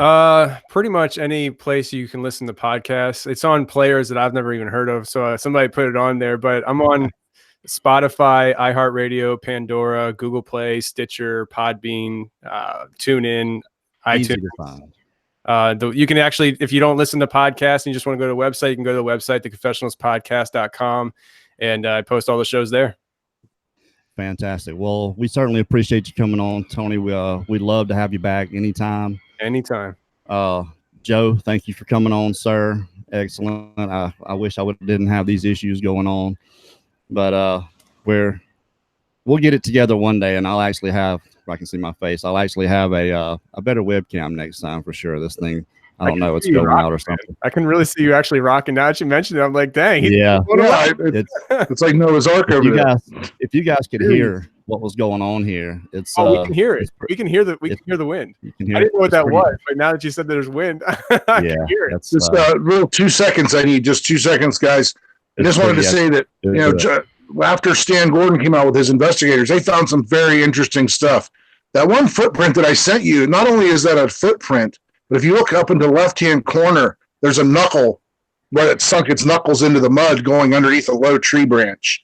Pretty much any place you can listen to podcasts. It's on players that I've never even heard of. So somebody put it on there, but I'm on Spotify, iHeartRadio, Pandora, Google Play, Stitcher, Podbean, TuneIn, iTunes. You can actually, if you don't listen to podcasts and you just want to go to the website, you can go to the website, theconfessionalspodcast.com, and I post all the shows there. Fantastic. Well, we certainly appreciate you coming on, Tony. We'd love to have you back anytime. Anytime. Joe, thank you for coming on, sir. Excellent. I wish I didn't have these issues going on, but we'll get it together one day, and I'll actually have, if I can see my face, I'll actually have a better webcam next time for sure. This thing, I don't know, it's going out or something. I can really see you actually rocking. Now that you mentioned it, I'm like, dang. It's like Noah's Ark over there. If you guys could hear what was going on here, we can hear it. We can hear the wind. I didn't know what that was, but now that you said there's wind, I can hear it. Just real 2 seconds. I need just 2 seconds, guys. I just wanted to say that after Stan Gordon came out with his investigators, they found some very interesting stuff. That one footprint that I sent you, not only is that a footprint, but if you look up in the left-hand corner, there's a knuckle where it sunk its knuckles into the mud going underneath a low tree branch.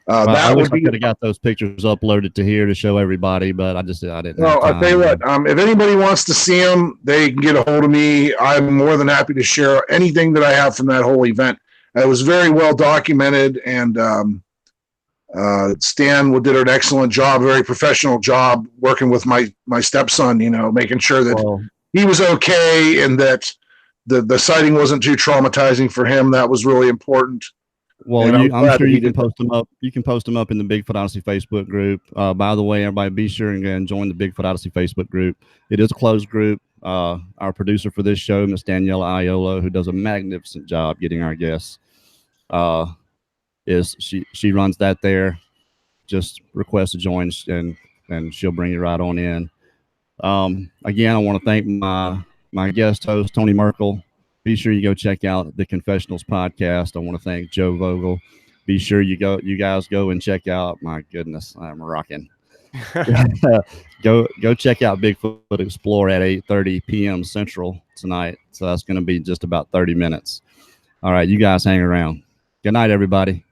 I wish I could have got those pictures uploaded to here to show everybody, but I didn't. Well, I'll tell you what, if anybody wants to see them, they can get a hold of me. I'm more than happy to share anything that I have from that whole event. It was very well documented, and Stan did an excellent job, very professional job working with my stepson, making sure that he was okay and that the sighting wasn't too traumatizing for him. That was really important. Well, I'm sure you can post them up. You can post them up in the Bigfoot Odyssey Facebook group. By the way, everybody be sure and join the Bigfoot Odyssey Facebook group. It is a closed group. Our producer for this show, Miss Daniela Aiolo, who does a magnificent job getting our guests, she runs that there. Just request to join and she'll bring you right on in. Again, I want to thank my guest host, Tony Merkel. Be sure you go check out the Confessionals podcast. I want to thank Joe Vogel. Be sure you guys go and check out. My goodness, I'm rocking. Go check out Bigfoot Explore at 8:30 p.m. Central tonight. So that's going to be just about 30 minutes. All right, you guys hang around. Good night, everybody.